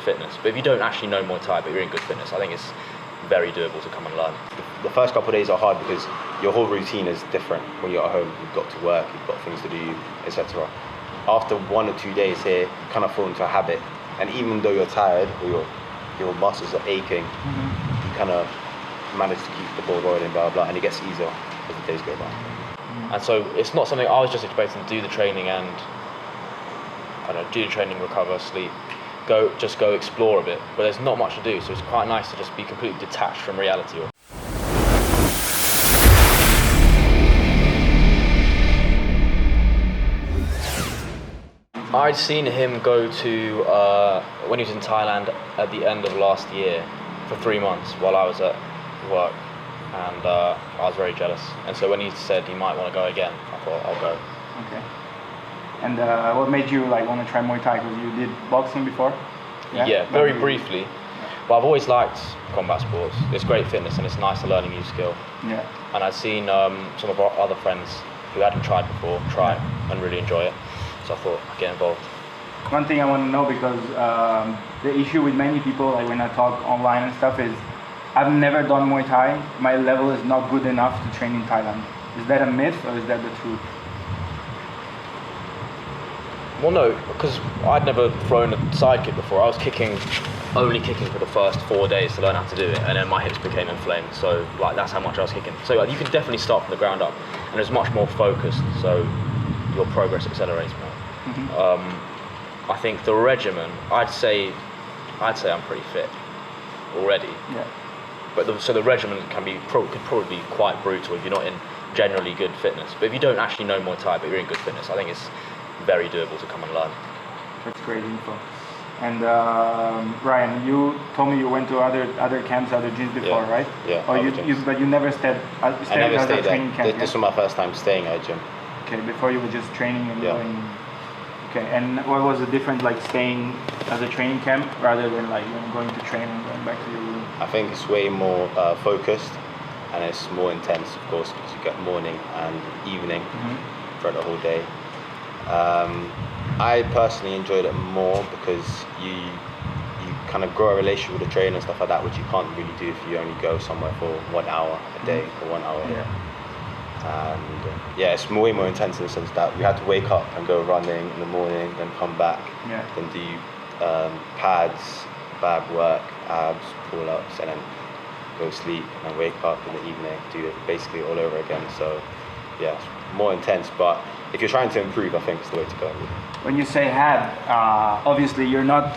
fitness. But if you don't actually know Muay Thai, but you're in good fitness, I think it's very doable to come and learn. The first couple of days are hard because your whole routine is different. When you're at home, you've got to work, you've got things to do, etc. After 1 or 2 days here, you kind of fall into a habit. And even though you're tired or your muscles are aching, you kind of manage to keep the ball rolling, blah, blah, and it gets easier as the days go by. And so it's not something I was just expecting to do the training and, I don't know, do the training, recover, sleep, go explore a bit. But there's not much to do, so it's quite nice to just be completely detached from reality. I'd seen him go to, when he was in Thailand at the end of last year for 3 months while I was at work, and I was very jealous. And so when he said he might want to go again, I thought I'll go. Okay. And what made you like want to try Muay Thai? Because you did boxing before? Yeah, very briefly. But I've always liked combat sports. It's great fitness and it's nice to learn a new skill. Yeah. And I'd seen some of our other friends who hadn't tried before try and really enjoy it. So I thought I'd get involved. One thing I want to know, because the issue with many people, like when I talk online and stuff, is I've never done Muay Thai. My level is not good enough to train in Thailand. Is that a myth or is that the truth? Well, no, because I'd never thrown a side kick before. I was only kicking for the first 4 days to learn how to do it, and then my hips became inflamed. So like that's how much I was kicking. So like, you can definitely start from the ground up, and it's much more focused. So your progress accelerates more. I think the regimen, I'd say I'm pretty fit already. Yeah. But so the regimen could probably be quite brutal if you're not in generally good fitness. But if you don't actually know Muay Thai, but you're in good fitness, I think it's very doable to come and learn. That's great info. And Ryan, you told me you went to other camps, other gyms before, right? Yeah. But you never stayed I never as stayed a training there. camp. This was my first time staying at a gym. Okay, before you were just training and going. Okay, and what was the difference, like staying as a training camp rather than like going to train and going back to your room? I think it's way more focused and it's more intense, of course, because you get morning and evening throughout the whole day. I personally enjoyed it more because you kind of grow a relationship with the trainer and stuff like that, which you can't really do if you only go somewhere for 1 hour a day or 1 hour. And it's way more intense in the sense that you had to wake up and go running in the morning, then come back, then do pads, bag work, abs, pull-ups, and then go sleep, and then wake up in the evening, do it basically all over again. So yeah, it's more intense, but if you're trying to improve, I think it's the way to go. When you say had, obviously you're not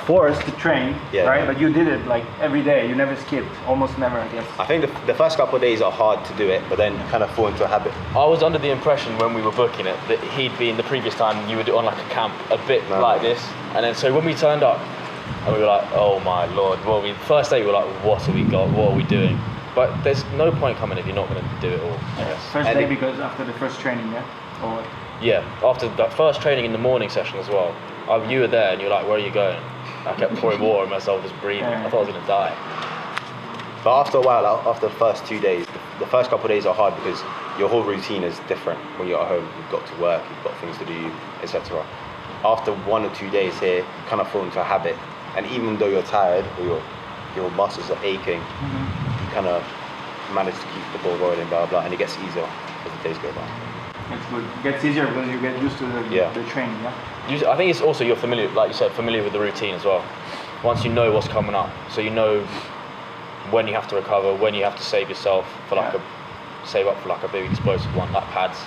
forced to train, right? But you did it like every day. You never skipped, almost never, I guess. I think the first couple of days are hard to do it, but then you kind of fall into a habit. I was under the impression when we were booking it that he'd been the previous time you were on like a camp a bit like this, and then so when we turned up and we were like, oh my lord, first day we were like, what have we got? What are we doing? But there's no point coming if you're not going to do it all, I guess. First day because after the first training, or what? Yeah, after that first training in the morning session as well. You were there and you were like, where are you going? I kept pouring water on myself, just breathing. I thought I was going to die. But after a while, after the first 2 days, the first couple of days are hard because your whole routine is different. When you're at home, you've got to work, you've got things to do, etc. After 1 or 2 days here, you kind of fall into a habit. And even though you're tired or your muscles are aching, you kind of manage to keep the ball rolling, blah, blah, and it gets easier as the days go by. It's good. It gets easier because you get used to the training, I think it's also you're familiar, like you said, familiar with the routine as well. Once you know what's coming up, so you know when you have to recover, when you have to save yourself for save up for like a big explosive one, like pads.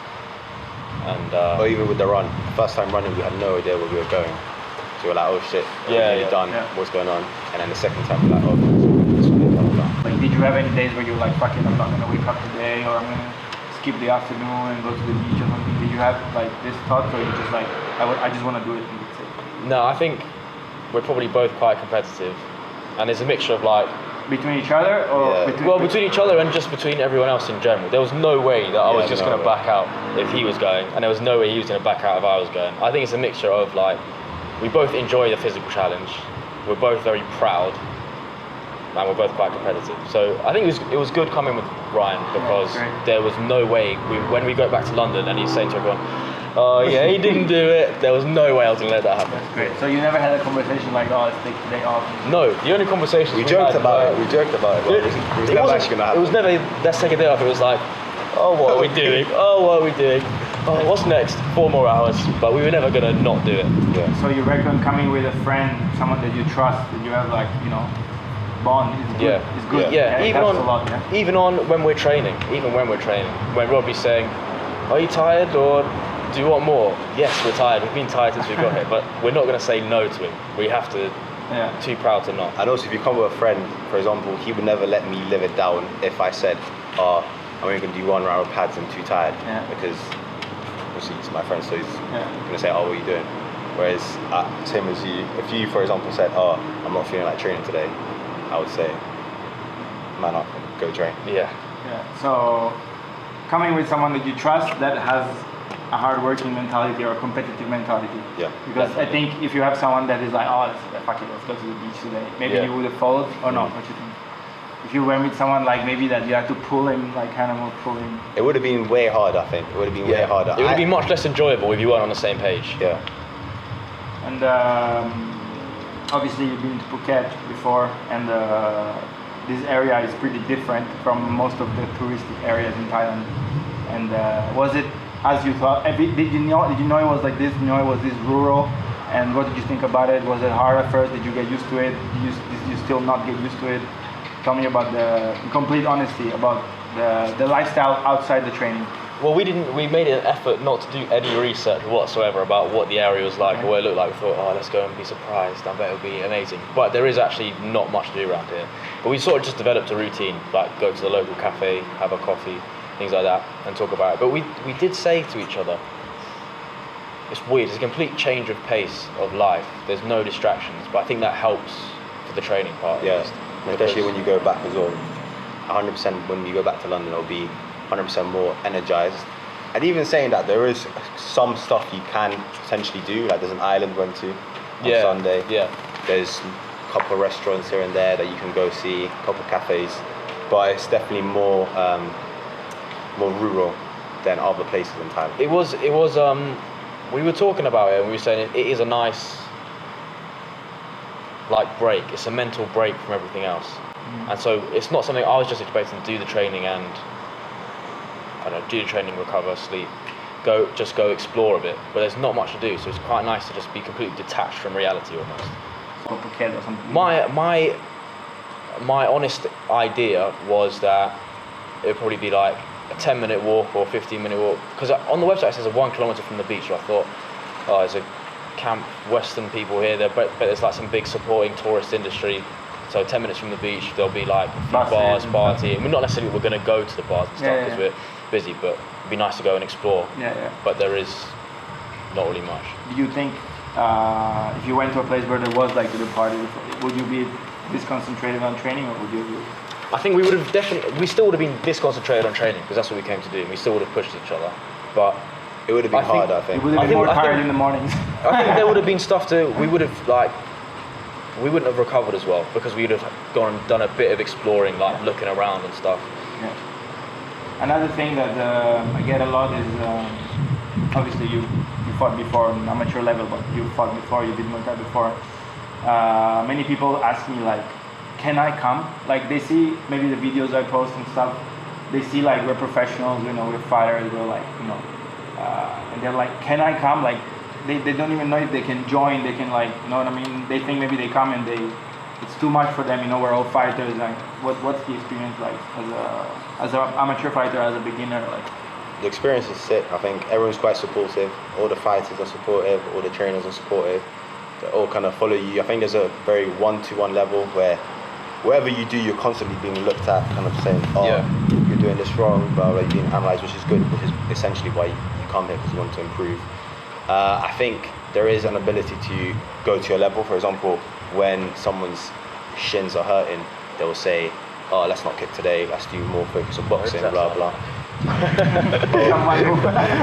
And or even with the run. First time running, we had no idea where we were going. So we were like, oh shit, we're nearly done. What's going on? And then the second time, we're like, oh, like, did you have any days where you were like, fuck it, I'm not gonna wake up today, or I'm gonna skip the afternoon and go to the beach or something? Did you have like this thought, or you just like, I just want to do it and that's it? No, I think we're probably both quite competitive, and there's a mixture of like between each other, or between each other and just between everyone else in general. There was no way that I was just going to back out if he was going, and there was no way he was going to back out if I was going. I think it's a mixture of like, we both enjoy the physical challenge, we're both very proud, and we're both quite competitive. So I think it was good coming with Ryan because there was no way, when we go back to London and he's saying to everyone, Oh yeah, he didn't do it. There was no way I was gonna let that happen. That's great. So you never had a conversation like, oh, let's take today off. No, the only conversations We joked had about were- it. We joked about it. But it was never wasn't- actually gonna It was happen. never, let's take a day off. It was like, oh, what are we doing? Oh, what are we doing? Oh, what's next? 4 more hours. But we were never gonna not do it. Yeah. So you reckon coming with a friend, someone that you trust, that you have like, you know, bond is good. Yeah. Is good. Yeah, it even helps on a lot, yeah. even on when we're training, when Robbie's saying, "Are you tired or do you want more?" Yes, we're tired. We've been tired since we got here, but we're not going to say no to him. We have to. Yeah. Too proud to not. And also, if you come with a friend, for example, he would never let me live it down if I said, I'm only going to do 1 round of pads, I'm too tired. Yeah. Because obviously he's my friend, so he's Yeah. going to say, what are you doing? Whereas, same as you, if you, for example, said, I'm not feeling like training today, I would say, man up, go train. Yeah. Yeah. So coming with someone that you trust that has a hard-working mentality or a competitive mentality. Yeah. Because I think if you have someone that is like, fuck it, let's go to the beach today, maybe Yeah. you would have followed or not. What you think? If you went with someone like maybe that you had to pull him, like kind of more pull him. It would have been way harder, I think. It would have been way harder. It would have been much less enjoyable if you weren't on the same page. Yeah. And obviously you've been to Phuket before, and this area is pretty different from most of the touristic areas in Thailand. And was it as you thought? Did you know it was like this? Did you know it was this rural? And what did you think about it? Was it hard at first? Did you get used to it? Did you still not get used to it? Tell me about in complete honesty about the lifestyle outside the training. Well, we made an effort not to do any research whatsoever about what the area was like or what it looked like. We thought, let's go and be surprised. I bet it'll be amazing. But there is actually not much to do around here. But we sort of just developed a routine, like go to the local cafe, have a coffee, things like that, and talk about it. But we did say to each other, it's weird, it's a complete change of pace of life. There's no distractions, but I think that helps for the training part. Yeah, at least. especially when you go back as well. 100% when you go back to London, it'll be 100% more energized. And even saying that, there is some stuff you can potentially do. Like there's an island we went to on Sunday. Yeah. There's a couple of restaurants here and there that you can go see, a couple of cafes. But it's definitely more rural than other places in Thailand. It was. We were talking about it, and we were saying it is a nice, like, break. It's a mental break from everything else, and so it's not something I was just expecting to do the training and I don't know, do the training, recover, sleep, go explore a bit. But there's not much to do, so it's quite nice to just be completely detached from reality almost. Or Phuket or something. My honest idea was that it would probably be like a 10-minute walk or 15-minute walk, because on the website it says 1 kilometre from the beach. So I thought, there's a camp, Western people here, but there's like some big supporting tourist industry. So 10 minutes from the beach, there'll be like a few bars, party. We're not necessarily we're going to go to the bars and stuff because we're busy, but it'd be nice to go and explore. Yeah. But there is not really much. Do you think if you went to a place where there was like the party, would you be this concentrated on training, or would you? I think we still would have been this concentrated on training because that's what we came to do. And we still would have pushed each other, but It would have been hard, I You think. would have been more tired in the mornings. I think there would have been stuff we wouldn't have recovered as well because we would have gone and done a bit of exploring, like looking around and stuff. Yeah. Another thing that I get a lot is obviously you fought before on amateur level, but you fought before, you did Muay Thai before. Many people ask me like, can I come? Like they see maybe the videos I post and stuff. They see like we're professionals, we're fighters, we're like, and they're like, can I come? Like they don't even know if they can join. They can like, you know what I mean? They think maybe they come and it's too much for them. We're all fighters. Like, what's the experience like as an amateur fighter, as a beginner? Like, The experience is sick. I think everyone's quite supportive. All the fighters are supportive. All the trainers are supportive. They all kind of follow you. I think there's a very one-to-one level where wherever you do, you're constantly being looked at, kind of saying, you're doing this wrong, blah, blah, you're being analysed, which is good, which is essentially why you come here, because you want to improve. I think there is an ability to go to your level. For example, when someone's shins are hurting, they will say, let's not kick today, let's do more focus on boxing, blah, blah. I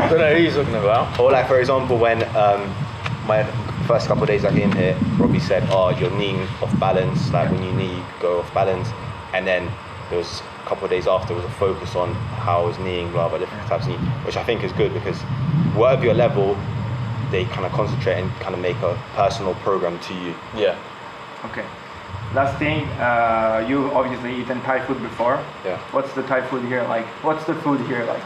don't know who he's talking about. Or like, for example, when my first couple of days I came here, Robbie said, you're kneeing off balance, like when you knee, you go off balance. And then there was a couple of days after was a focus on how I was kneeing, blah blah, different types of knee, which I think is good because whatever your level, they kind of concentrate and kind of make a personal program to you. Yeah. Okay. Last thing, you obviously eaten Thai food before. Yeah. What's the Thai food here like? What's the food here like?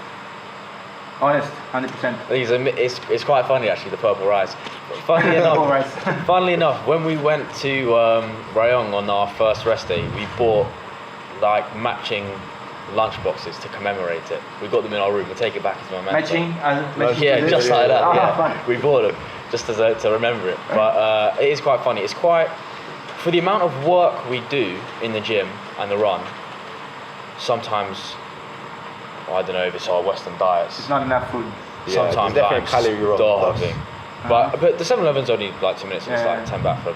Honest, 100%. It's quite funny actually, the purple rice. Funnily Purple rice. funnily enough, when we went to Rayong on our first rest day, we bought like matching lunch boxes to commemorate it. We got them in our room. We'll take it back as my memento. Matching Yeah, to just this? like that. Ah, Yeah, fun. we bought them just as to remember it. But it is quite funny. It's quite for the amount of work we do in the gym and the run. Sometimes I don't know if it's our Western diets. It's not enough food. Yeah, Sometimes there's definitely I'm calorie roll starving. Uh-huh. But the 7-Eleven's only like 2 minutes. And it's Yeah, like yeah. 10 baht for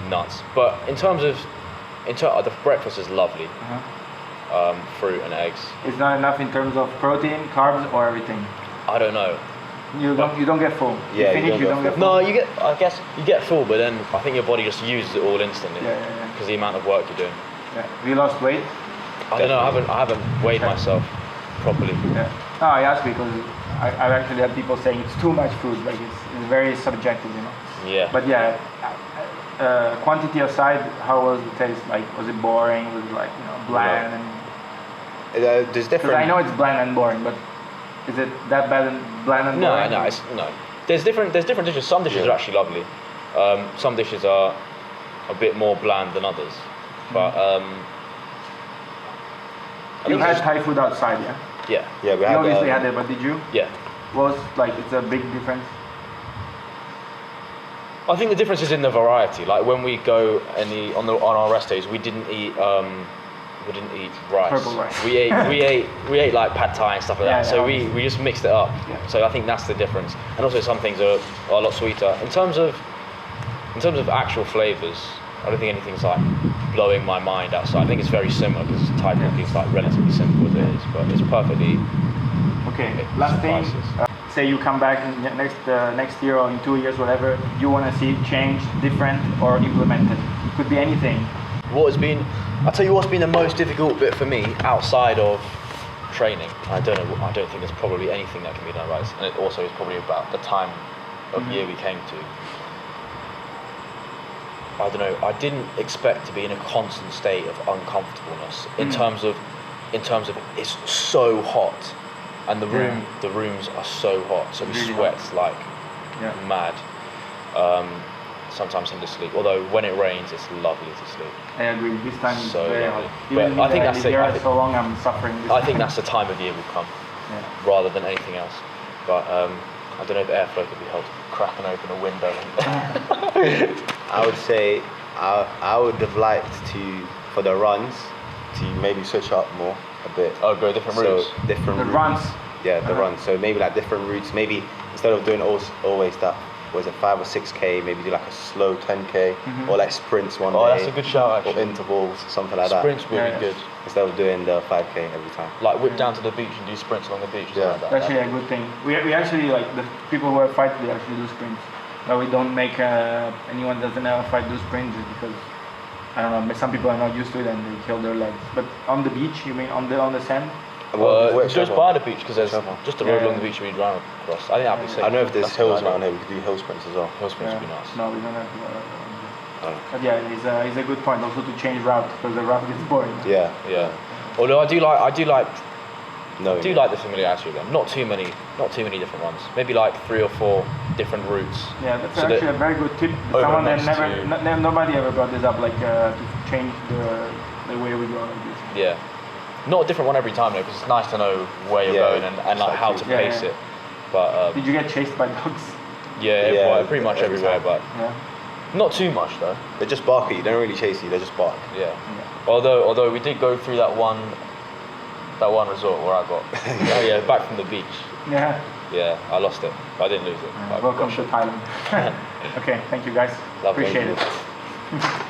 nuts. But in terms of the breakfast is lovely. Uh-huh. Fruit and eggs. It's not enough in terms of protein, carbs, or everything. I don't know. You don't get full. Yeah, you finish, you don't get full. No, I guess you get full, but then I think your body just uses it all instantly. Yeah. Because the amount of work you're doing. Yeah. Have you lost weight? I don't know. I haven't weighed myself properly. Yeah. No, I asked because I've actually had people saying it's too much food. Like it's very subjective, you know. Yeah. But yeah, quantity aside, how was the taste? Like, was it boring? Was it like bland? And There's because different. I know it's bland and boring, but is it that bad and bland and boring? No. There's different dishes. Some dishes are actually lovely. Some dishes are a bit more bland than others. But I You think had it's Thai food outside, yeah? yeah. Yeah, we You had. obviously had it, but did you? Yeah. Was like it's a big difference. I think the difference is in the variety. Like when we go on our rest days, we didn't eat rice. Purple rice. We ate like pad thai and stuff like Yeah, that. So yeah, we just mixed it up. Yeah. So I think that's the difference. And also some things are a lot sweeter. In terms of actual flavors, I don't think anything's like blowing my mind outside. I think it's very similar because Thai cooking is like relatively simple as it is, but it's perfectly. Okay. Last thing. surprises. Say you come back next year or in 2 years, whatever. You want to see changed, different, or implemented. Could be anything. I'll tell you what's been the most difficult bit for me outside of training. I don't think there's probably anything that can be done right. And it also is probably about the time of year we came to. I don't know. I didn't expect to be in a constant state of uncomfortableness in terms of it's so hot, and the rooms are so hot, so we Really sweat like Yeah. mad. Sometimes into sleep. Although when it rains, it's lovely to sleep. I agree. This time is So very lovely. hot. But Even I think I that's live it. here so long, I'm suffering. This I time. think that's the time of year we've come, Yeah. rather than anything else. But I don't know if airflow could be helped cracking open a window. I would say I would have liked to for the runs to maybe switch up more a bit. Oh, go different routes. So different The routes. runs. Yeah, the runs. So maybe like different routes. Maybe instead of doing always that was a 5 or 6K, maybe do like a slow 10K or like sprints one day. Oh, that's a good shout Or actually. intervals, something like Sprints that. would Yeah. be good. Instead of doing the 5K every time. Like whip down to the beach and do sprints along the beach. Or Yeah. something like That's that. actually a good thing. We actually like the people who are fight. They actually do sprints. But we don't make anyone doesn't ever fight do sprints is because I don't know. Some people are not used to it and they kill their legs. But on the beach, you mean on the sand? Just by the beach because there's Whichever. just a road Yeah. along the beach we run across. I think that'd be safe. I don't know if there's That's hills what I around do. here. We could do hill sprints as well. Hill sprints would be nice. No, we don't have. Oh. But yeah, it's a good point also to change route because the route gets boring. Yeah. Yeah. Although I do like No. the familiarity of them. Not too many different ones. Maybe like 3 or 4 different routes. Yeah, that's So actually that- a very good tip. Over Someone that next nobody ever brought this up, like to change the way we go like this. Yeah. Not a different one every time though, because it's nice to know where you're Yeah, going and like how to Yeah, pace yeah. it. But Did you get chased by dogs? yeah, Yeah, pretty much every everywhere, time. but Yeah. not too much though. They just bark at you. They don't really chase you. They just bark. Yeah. Yeah. Although we did go through that one resort where I got back from the beach. Yeah. Yeah, I lost it, but I didn't lose it. I Welcome got to shot. Thailand. Okay, thank you guys. Lovely. Appreciate Thank it.